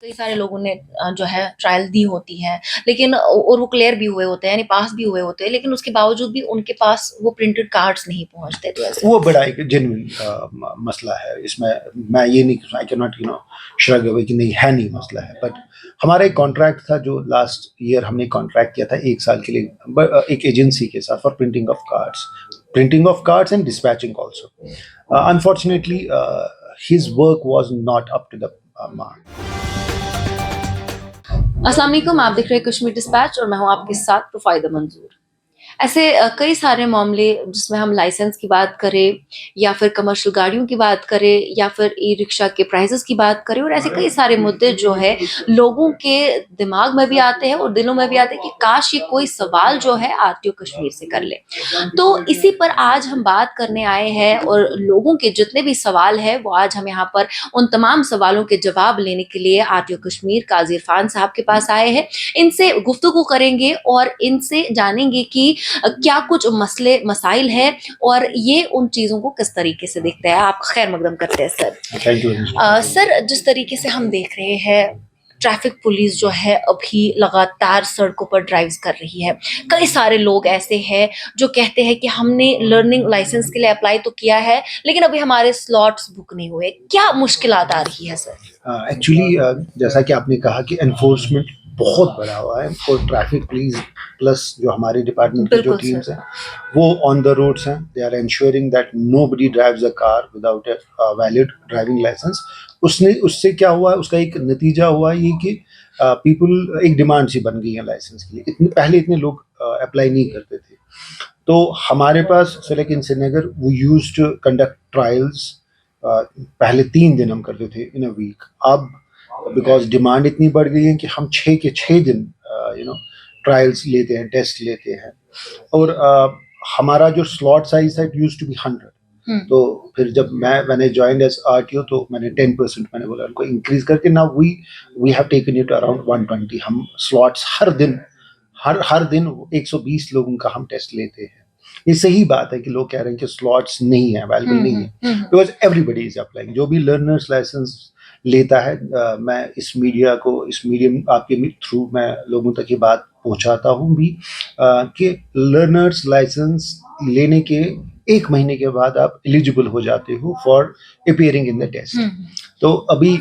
कई सारे लोगों ने जो है ट्रायल दी होती है, लेकिन और वो क्लियर भी हुए होते हैं, यानी पास भी हुए होते हैं, लेकिन उसके बावजूद भी उनके पास वो प्रिंटेड कार्ड्स नहीं पहुँचते, तो ऐसे वो बड़ा एक जेन्युइन मसला है। इसमें मैं ये नहीं, I can not shrug away कि नहीं है, नहीं मसला है। बट हमारा एक कॉन्ट्रैक्ट था जो लास्ट ईयर हमने कॉन्ट्रैक्ट किया था 1 साल के लिए एक एजेंसी के साथ for printing of cards and dispatching also. Unfortunately his work was not up to the mark. अस्सलाम वालेकुम, आप देख रहे हैं कश्मीर डिस्पैच और मैं हूं आपके साथ रुफाइदा मंजूर। ऐसे कई सारे मामले जिसमें हम लाइसेंस की बात करें या फिर कमर्शियल गाड़ियों की बात करें या फिर ई रिक्शा के प्राइसेस की बात करें और ऐसे कई सारे मुद्दे जो है लोगों के दिमाग में भी आते हैं और दिलों में भी आते हैं कि काश ये कोई सवाल जो है आरटीओ कश्मीर से कर ले। तो इसी पर आज हम बात करने आए हैं और लोगों के जितने भी सवाल हैं वो आज हम यहाँ पर उन तमाम सवालों के जवाब लेने के लिए आरटीओ कश्मीर काजी इरफान साहब के पास आए हैं। इनसे गुफ्तगू करेंगे और इनसे जानेंगे कि क्या कुछ मसले मसाइल है और ये उन चीज़ों को किस तरीके से देखते हैं। आप खैर मकदम करते हैं सर। Thank you. सर, जिस तरीके से हम देख रहे हैं ट्रैफिक पुलिस जो है अभी लगातार सड़कों पर ड्राइव्स कर रही है। कई सारे लोग ऐसे हैं जो कहते हैं कि हमने लर्निंग लाइसेंस के लिए अप्लाई तो किया है, लेकिन अभी हमारे स्लॉट्स बुक नहीं हुए। क्या मुश्किलात आ रही है सर? एक्चुअली जैसा कि आपने कहा कि एनफोर्समेंट बहुत बढ़ा हुआ है और ट्रैफिक पुलिस प्लस जो हमारे डिपार्टमेंट की जो बिल्कुल टीम्स सर। हैं वो ऑन द रोड्स हैं। They are ensuring that nobody drives a car without a valid driving license। उससे क्या हुआ, उसका एक नतीजा हुआ ये कि पीपल एक डिमांड सी बन गई है लाइसेंस के लिए। पहले इतने लोग अप्लाई नहीं करते थे। तो हमारे पास select in Srinagar we used to conduct trials. पहले 3 दिन हम करते थे इन अ वीक। अब बिकॉज डिमांड इतनी बढ़ गई है कि हम 6 के 6 दिन ट्रायल्स लेते हैं, टेस्ट लेते हैं। और हमारा जो स्लॉट साइज है इट यूज्ड टू बी 100। तो फिर जब मैंने ज्वाइन एज आरटीओ तो मैंने 10% मैंने बोला उनको इंक्रीज करके ना we have taken it around 120। हम स्लॉट्स हर दिन 120 लोगों का हम टेस्ट लेते हैं। ये सही बात है कि लोग कह रहे हैं कि स्लॉट्स नहीं है, अवेलेबल नहीं है, बिकॉज एवरीबडी इज अप्लाइंग। जो भी लर्नर्स लाइसेंस लेता है, मैं इस मीडियम आपके थ्रू मैं लोगों तक ये बात पहुंचाता हूँ भी कि लर्नर्स लाइसेंस लेने के 1 महीने के बाद आप एलिजिबल हो जाते हो for appearing in the test. तो अभी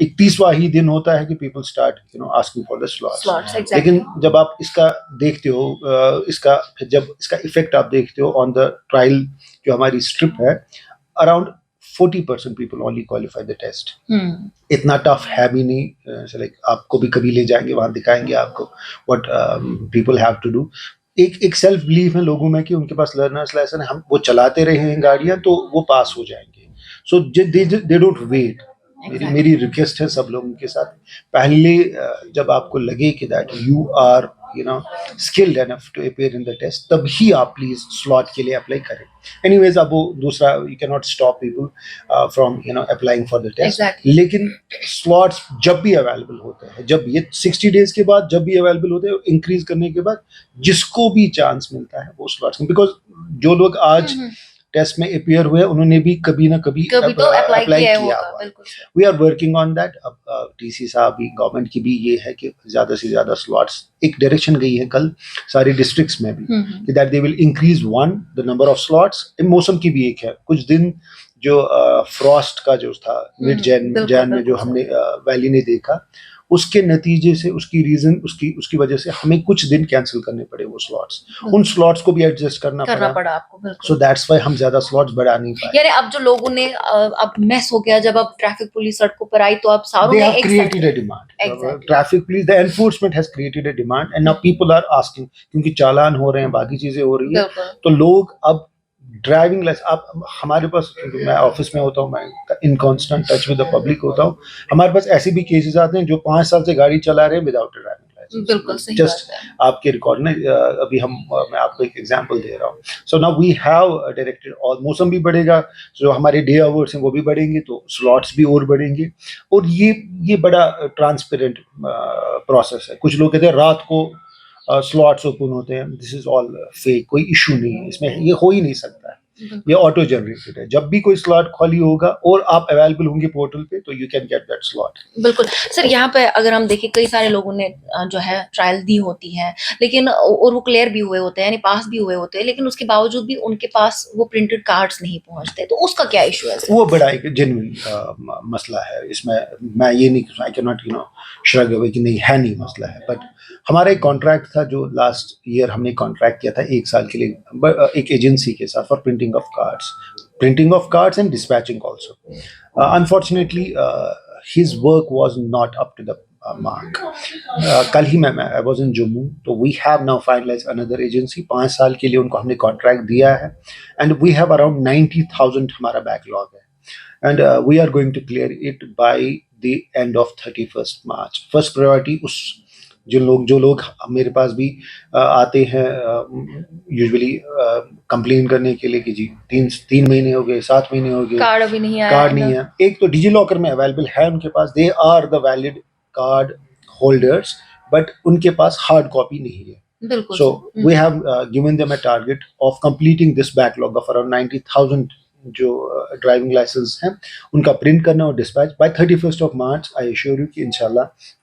31वां ही दिन होता है कि people start asking for the slots. लेकिन जब आप इसका देखते हो, जब इसका इफेक्ट आप देखते हो ऑन द ट्रायल जो हमारी स्ट्रिप है, around 40% people only qualify the test. इतना टफ है भी नहीं। लाइक आपको भी कभी ले जाएंगे, वहां दिखाएंगे आपको what people have to do. एक सेल्फ बिलीफ है लोगों में कि उनके पास लर्नर्स लाइसेंस, हम वो चलाते रहे हैं गाड़ियां तो वो पास हो जाएंगे। सो दे डोंट वेट। मेरी रिक्वेस्ट है सब लोगों के साथ, पहले जब आपको लगे कि that you are skilled enough to appear in the test, तभी आप प्लीज स्लॉट के लिए अप्लाई करें। एनीवेज, अब वो दूसरा, you can not stop people from applying for the test. लेकिन स्लॉट्स जब भी अवेलेबल होते हैं, जब ये 60 डेज के बाद जब भी अवेलेबल होते हैं, इंक्रीज करने के बाद जिसको भी चांस मिलता है वो स्लॉट्स, बिकॉज जो लोग आज टेस्ट में अपियर हुए उन्होंने भी कभी ना कभी तो अप्लाई किया हुआ। We are working on that. अब टीसी साहब भी, गवर्नमेंट की भी ये है कि ज्यादा से ज्यादा स्लॉट्स, एक डायरेक्शन गई है कल सारी डिस्ट्रिक्ट्स में भी कि that they will increase the number of slots. मौसम की भी एक है, कुछ दिन जो फ्रॉस्ट का जो था मिड जैन में जो हमने वैली ने देखा, उसके नतीजे से उसकी वजह से हमें कुछ दिन कैंसिल करने पड़े वो स्लॉट्स। उन स्लॉट्स को भी एडजस्ट करना पड़ा आपको। सो दैट्स व्हाई हम ज्यादा स्लॉट्स बढ़ा नहीं पाए। यानी अब जो लोगों ने अब मेस हो गया, जब अब ट्रैफिक पुलिस सड़कों पर आई तो अब सारों they ने have एक created a demand। Exactly। Traffic police, the enforcement has created a demand and now people are asking, क्योंकि चालान हो रहे हैं, बाकी चीजें हो रही है, तो लोग अब ड्राइविंग लाइसेंस, आप हमारे पास, मैं ऑफिस में होता हूँ, मैं in constant touch with the public होता हूँ, हमारे पास ऐसे भी केसेस आते हैं जो 5 साल से गाड़ी चला रहे हैं विदाउट ड्राइविंग लाइसेंस। बिल्कुल सही जस्ट आपके रिकॉर्ड में अभी मैं आपको एक एग्जांपल दे रहा हूँ। So now we have directed, और मौसम भी बढ़ेगा, जो हमारे डे आवर्स हैं वो भी बढ़ेंगे तो स्लॉट्स भी और बढ़ेंगे। और ये बड़ा ट्रांसपेरेंट प्रोसेस है। कुछ लोग कहते हैं रात को स्लॉट्स ओपन होते हैं, दिस इज ऑल फेक, कोई इशू नहीं है इसमें, ये हो ही नहीं सकता है। ये ऑटो जनरेटेड है। जब भी कोई स्लॉट खाली होगा और आप अवेलेबल होंगे पोर्टल पे तो you can get that slot. बिल्कुल। सर यहाँ पे अगर हम देखें कई सारे लोगों ने जो है ट्रायल दी होती है, लेकिन और वो क्लियर भी हुए होते हैं, यानी पास भी हुए होते हैं, लेकिन उसके बावजूद भी उनके पास वो प्रिंटेड कार्ड्स नहीं पहुँचते, तो उसका क्या इश्यू है सर? वो बड़ा एक जेन्युइन मसला है। इसमें मैं ये नहीं, I can not shrug away कि नहीं है, नहीं मसला है। बट हमारा एक कॉन्ट्रैक्ट था जो लास्ट ईयर हमने कॉन्ट्रैक्ट किया था 1 साल के लिए एक एजेंसी के साथ for printing of cards and dispatching also. Unfortunately his work was not up to the mark. कल ही मैं आई वॉज इन जम्मू, तो we have now finalize another agency. 5 साल के लिए उनको हमने कॉन्ट्रैक्ट दिया है एंड वी हैव अराउंड 90,000 हमारा बैकलॉग है and we are going to clear it by the end of 31st March। First priority उस जो लोग मेरे पास भी आते हैं यूजुअली कंप्लेन करने के लिए कि जी 3 महीने हो गए, 7 महीने हो गए, कार्ड अभी नहीं आया कार्ड है नहीं ना? है। एक तो डिजी लॉकर में अवेलेबल है उनके पास, they are the valid card holders, but उनके पास हार्ड कॉपी नहीं है। बिल्कुल So sir. we have given them a target of completing this backlog of around 90,000 जो ड्राइविंग लाइसेंस हैं उनका प्रिंट करना और dispatch by 31st March। I assure you कि इंशाल्लाह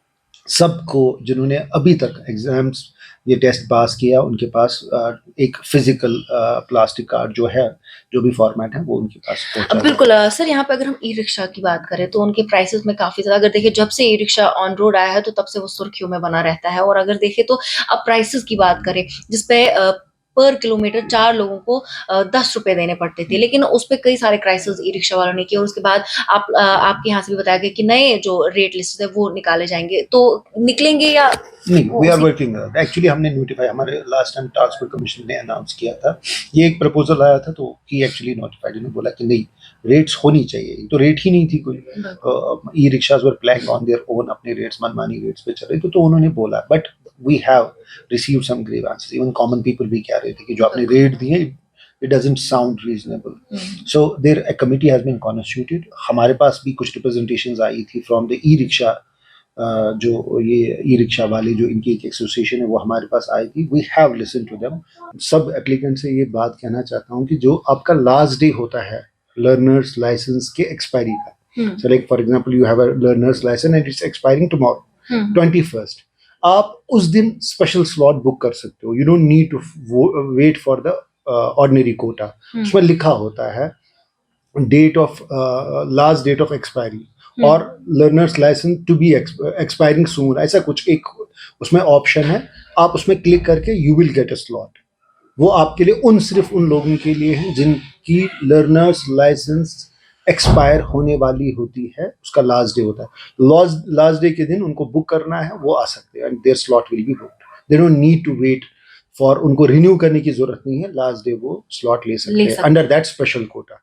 सबको जिन्होंने अभी तक एग्जाम्स ये टेस्ट पास किया उनके पास एक फिजिकल प्लास्टिक कार्ड जो है, जो भी फॉर्मेट है वो उनके पास पहुंचा बिल्कुल सर यहाँ पे अगर हम ई रिक्शा की बात करें तो उनके प्राइसेस में काफी ज्यादा, अगर देखिए जब से ई रिक्शा ऑन रोड आया है तो तब से वो सुर्खियों में बना रहता है। और अगर देखें तो अब प्राइसेस की बात करें जिसपे पर किलोमीटर 4 लोगों को 10 रुपए देने पड़ते थे, लेकिन उस पे कई सारे क्राइसिस ई रिक्शा वालों ने किए। और उसके बाद आपके यहाँ से भी बताया गया कि नए जो रेट लिस्ट है वो निकाले जाएंगे, तो निकलेंगे या नहीं, वो वी आर उसी वर्किंग। एक्चुअली हमने नोटिफाई, हमारे लास्ट टाइम ट्रांसपोर्ट कमीशन ने अनाउंस किया था, ये एक प्रपोजल आया था तो ही एक्चुअली नोटिफाइड, ने बोला कि नहीं रेट्स होनी चाहिए। तो रेट ही नहीं थी कोई, e rickshaws were playing on their own, अपने रेट्स मनमानी रेट्स पे चल रहे थे, तो उन्होंने बोला। But we have received some grievances, even common people भी कह रहे थे कि जो आपने रेट दिए it doesn't sound reasonable. So there a committee has been constituted. हमारे पास भी कुछ रिप्रेजेंटेशंस आई थी फ्रॉम द ई रिक्शा, जो ये ई रिक्शा वाले जो इनकी एक एसोसिएशन है वो हमारे पास आई थी। We have listen to them. सब एप्लीकेंट से ये बात कहना चाहता हूँ कि जो आपका लास्ट डे होता है लर्नर्स लाइसेंस के एक्सपायरी का, so like for example you have a learner's licence and it's expiring tomorrow 21st, आप उस दिन स्पेशल स्लॉट बुक कर सकते हो। You don't need to wait for the ordinary quota. उसमें लिखा होता है date of last date of expiry और learners licence to be expiring soon, ऐसा कुछ एक उसमें ऑप्शन है। आप उसमें क्लिक करके you will get a slot. वो आपके लिए सिर्फ उन लोगों के लिए है जिनकी लर्नर्स लाइसेंस एक्सपायर होने वाली होती है, उसका लास्ट डे होता है। लास्ट डे के दिन उनको बुक करना है, वो आ सकते हैं and their slot will be booked. They don't need to wait for, उनको रिन्यू करने की जरूरत नहीं है, लास्ट डे वो स्लॉट ले सकते हैं अंडर दैट स्पेशल कोटा।